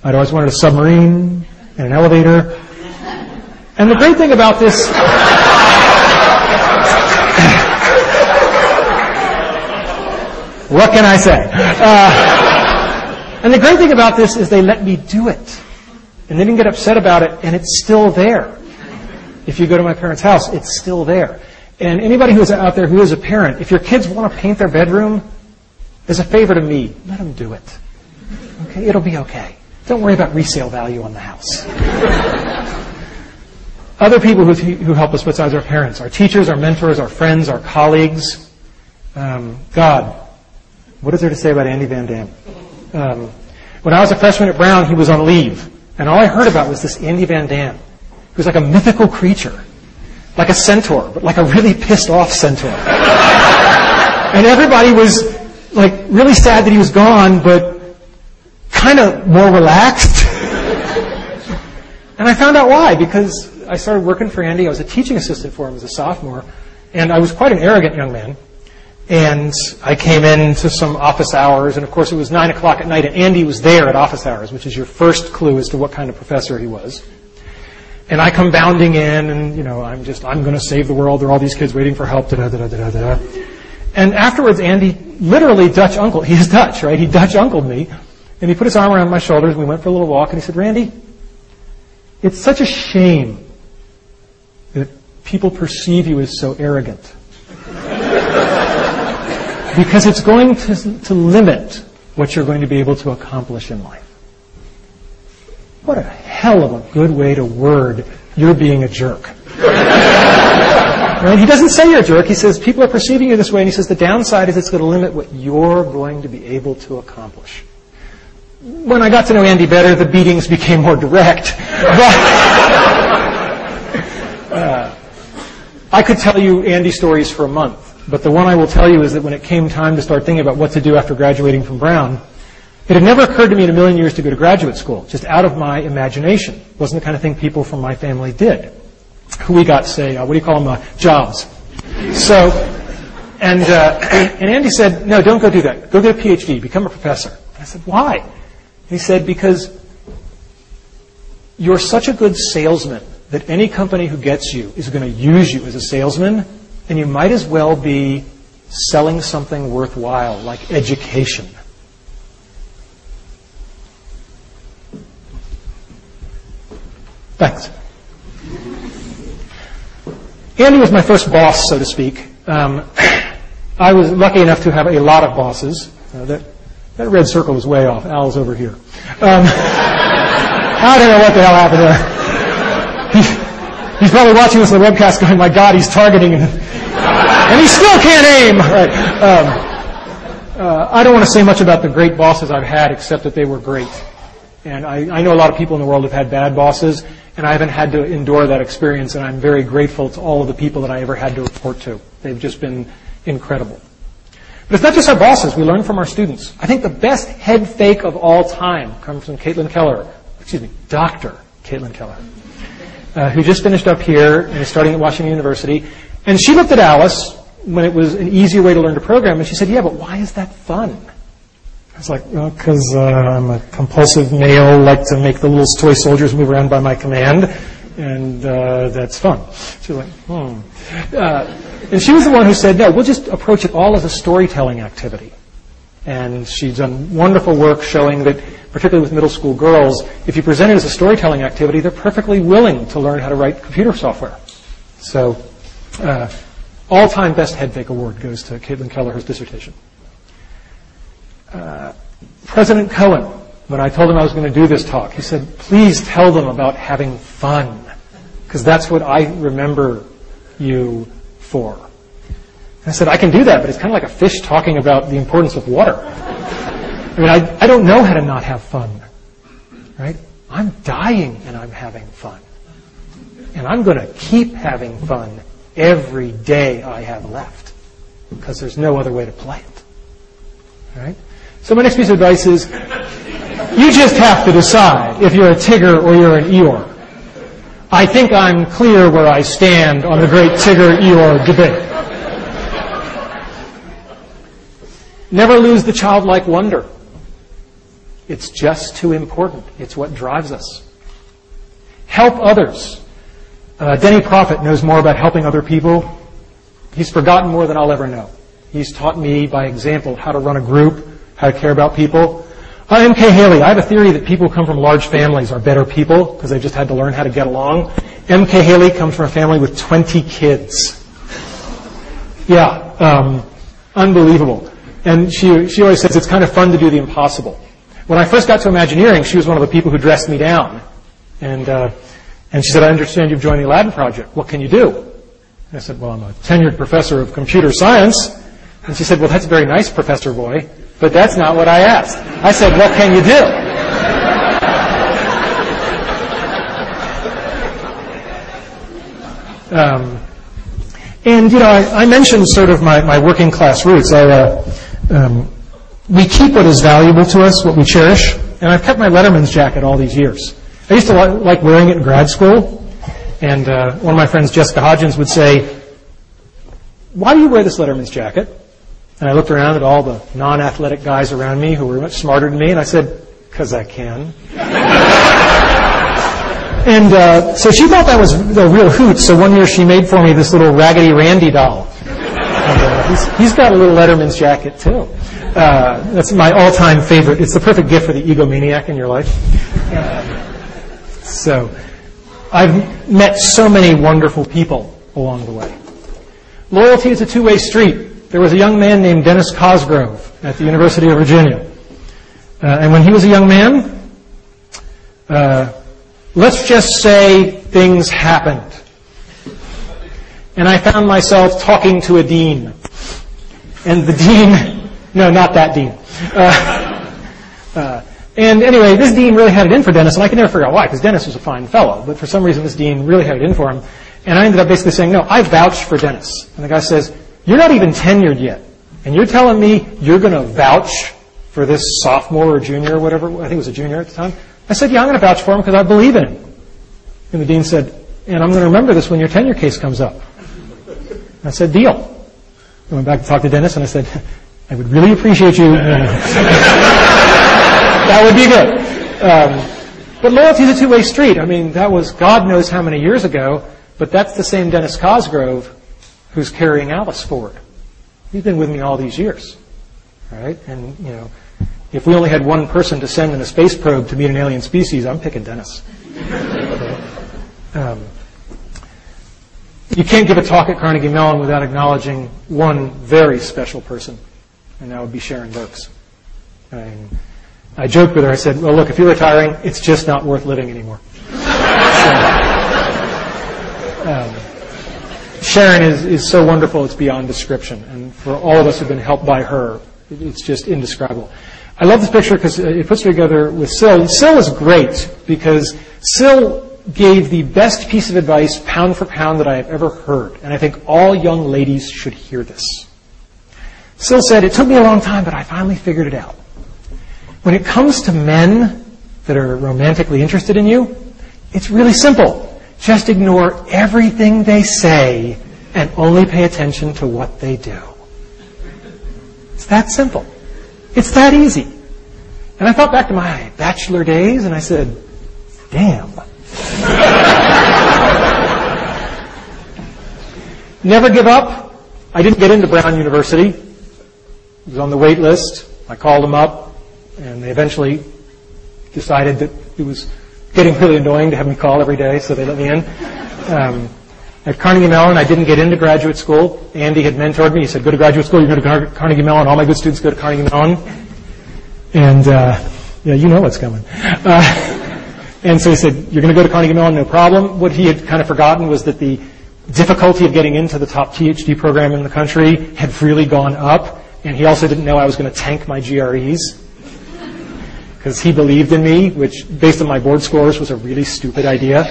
I'd always wanted a submarine and an elevator. And the great thing about this... What can I say? And the great thing about this is they let me do it. And they didn't get upset about it, and it's still there. If you go to my parents' house, it's still there. And anybody who's out there who is a parent, if your kids want to paint their bedroom, as a favor to me, let them do it. Okay? It'll be okay. Don't worry about resale value on the house. Other people who help us besides our parents, our teachers, our mentors, our friends, our colleagues. God. What is there to say about Andy Van Dam? When I was a freshman at Brown, he was on leave. And all I heard about was this Andy Van Dam. He was like a mythical creature. Like a centaur, but like a really pissed off centaur. And everybody was like really sad that he was gone, but kind of more relaxed. And I found out why, because I started working for Andy. I was a teaching assistant for him as a sophomore. And I was quite an arrogant young man. And I came in to some office hours, and of course it was 9 o'clock at night, and Andy was there at office hours, which is your first clue as to what kind of professor he was. And I come bounding in, and, I'm going to save the world. There are all these kids waiting for help, da-da-da-da-da-da. And afterwards, Andy literally Dutch uncle. He is Dutch, right? He Dutch uncled me, and he put his arm around my shoulders, and we went for a little walk, and he said, Randy, it's such a shame that people perceive you as so arrogant. Because it's going to limit what you're going to be able to accomplish in life. What a hell of a good way to word you're being a jerk. Right? He doesn't say you're a jerk. He says people are perceiving you this way, and he says the downside is it's going to limit what you're going to be able to accomplish. When I got to know Andy better, the beatings became more direct. I could tell you Andy stories for a month. But the one I will tell you is that when it came time to start thinking about what to do after graduating from Brown, it had never occurred to me in a million years to go to graduate school, just out of my imagination. It wasn't the kind of thing people from my family did. We got, jobs. So, and Andy said, no, don't go do that. Go get a PhD, become a professor. And I said, why? And he said, because you're such a good salesman that any company who gets you is going to use you as a salesman. And you might as well be selling something worthwhile, like education. Thanks. Andy was my first boss, so to speak. I was lucky enough to have a lot of bosses. That red circle was way off. Al's over here. I don't know what the hell happened there. He's probably watching this on the webcast going, my God, he's targeting and he still can't aim. Right. I don't want to say much about the great bosses I've had, except that they were great. And I know a lot of people in the world have had bad bosses, and I haven't had to endure that experience, and I'm very grateful to all of the people that I ever had to report to. They've just been incredible. But it's not just our bosses. We learn from our students. I think the best head fake of all time comes from Dr. Caitlin Keller. Who just finished up here and is starting at Washington University. And she looked at Alice when it was an easier way to learn to program, and she said, yeah, but why is that fun? I was like, well, because I'm a compulsive male, like to make the little toy soldiers move around by my command, and that's fun. She was like, and she was the one who said, no, we'll just approach it all as a storytelling activity. And she's done wonderful work showing that, particularly with middle school girls, if you present it as a storytelling activity, they're perfectly willing to learn how to write computer software. So, all-time best head fake award goes to Caitlin Keller's dissertation. President Cohen, when I told him I was going to do this talk, he said, please tell them about having fun, because that's what I remember you for. I said, I can do that, but it's kind of like a fish talking about the importance of water. I mean, I don't know how to not have fun, right? I'm dying and I'm having fun. And I'm going to keep having fun every day I have left, because there's no other way to play it, right? So my next piece of advice is, you just have to decide if you're a Tigger or you're an Eeyore. I think I'm clear where I stand on the great Tigger-Eeyore debate. Never lose the childlike wonder. It's just too important. It's what drives us. Help others. Denny Prophet knows more about helping other people. He's forgotten more than I'll ever know. He's taught me by example how to run a group, how to care about people. M.K. Haley, I have a theory that people who come from large families are better people because they've just had to learn how to get along. M.K. Haley comes from a family with 20 kids. Yeah, unbelievable. And she always says it's kind of fun to do the impossible. When I first got to Imagineering, she was one of the people who dressed me down. And she said, I understand you've joined the Aladdin Project. What can you do? And I said, well, I'm a tenured professor of computer science. And she said, well, that's very nice, Professor Boy, but that's not what I asked. I said, what can you do? And, you know, I mentioned sort of my working class roots. We keep what is valuable to us, what we cherish, and I've kept my Letterman's jacket all these years. I used to like wearing it in grad school, and one of my friends, Jessica Hodgins, would say, why do you wear this Letterman's jacket? And I looked around at all the non-athletic guys around me who were much smarter than me, and I said, because I can. And so she thought that was a real hoot, so one year she made for me this little Raggedy Randy doll. And, he's got a little Letterman's jacket, too. That's my all-time favorite. It's the perfect gift for the egomaniac in your life. So I've met so many wonderful people along the way. Loyalty is a two-way street. There was a young man named Dennis Cosgrove at the University of Virginia. And when he was a young man, let's just say things happened. And I found myself talking to a dean. And the dean, no, not that dean. And anyway, this dean really had it in for Dennis, and I could never figure out why, because Dennis was a fine fellow. But for some reason, this dean really had it in for him. And I ended up basically saying, no, I vouched for Dennis. And the guy says, you're not even tenured yet. And you're telling me you're going to vouch for this sophomore or junior or whatever, I think it was a junior at the time. I said, yeah, I'm going to vouch for him because I believe in him. And the dean said, and I'm going to remember this when your tenure case comes up. And I said, deal. I went back to talk to Dennis, and I said, I would really appreciate you. That would be good. But loyalty is a two-way street. I mean, that was God knows how many years ago, but that's the same Dennis Cosgrove who's carrying Alice forward. He's been with me all these years, right? And, you know, if we only had one person to send in a space probe to meet an alien species, I'm picking Dennis. You can't give a talk at Carnegie Mellon without acknowledging one very special person, and that would be Sharon Burks. I joked with her. I said, well, look, if you're retiring, it's just not worth living anymore. Sharon is so wonderful, it's beyond description. And for all of us who've been helped by her, it's just indescribable. I love this picture because it puts her together with Syl. Syl is great because Syl gave the best piece of advice, pound for pound, that I have ever heard. And I think all young ladies should hear this. Syl said, it took me a long time, but I finally figured it out. When it comes to men that are romantically interested in you, it's really simple. Just ignore everything they say and only pay attention to what they do. It's that simple. It's that easy. And I thought back to my bachelor days, and I said, damn. Never give up. I didn't get into Brown University. It was on the wait list. I called them up, and they eventually decided that it was getting really annoying to have me call every day, so they let me in. At Carnegie Mellon, I didn't get into graduate school. Andy had mentored me. He said, go to graduate school, you go to Carnegie Mellon. All my good students go to Carnegie Mellon. And, yeah, you know what's coming. And so he said, you're going to go to Carnegie Mellon, no problem. What he had kind of forgotten was that the difficulty of getting into the top PhD program in the country had really gone up. And he also didn't know I was going to tank my GREs. Because he believed in me, which, based on my board scores, was a really stupid idea.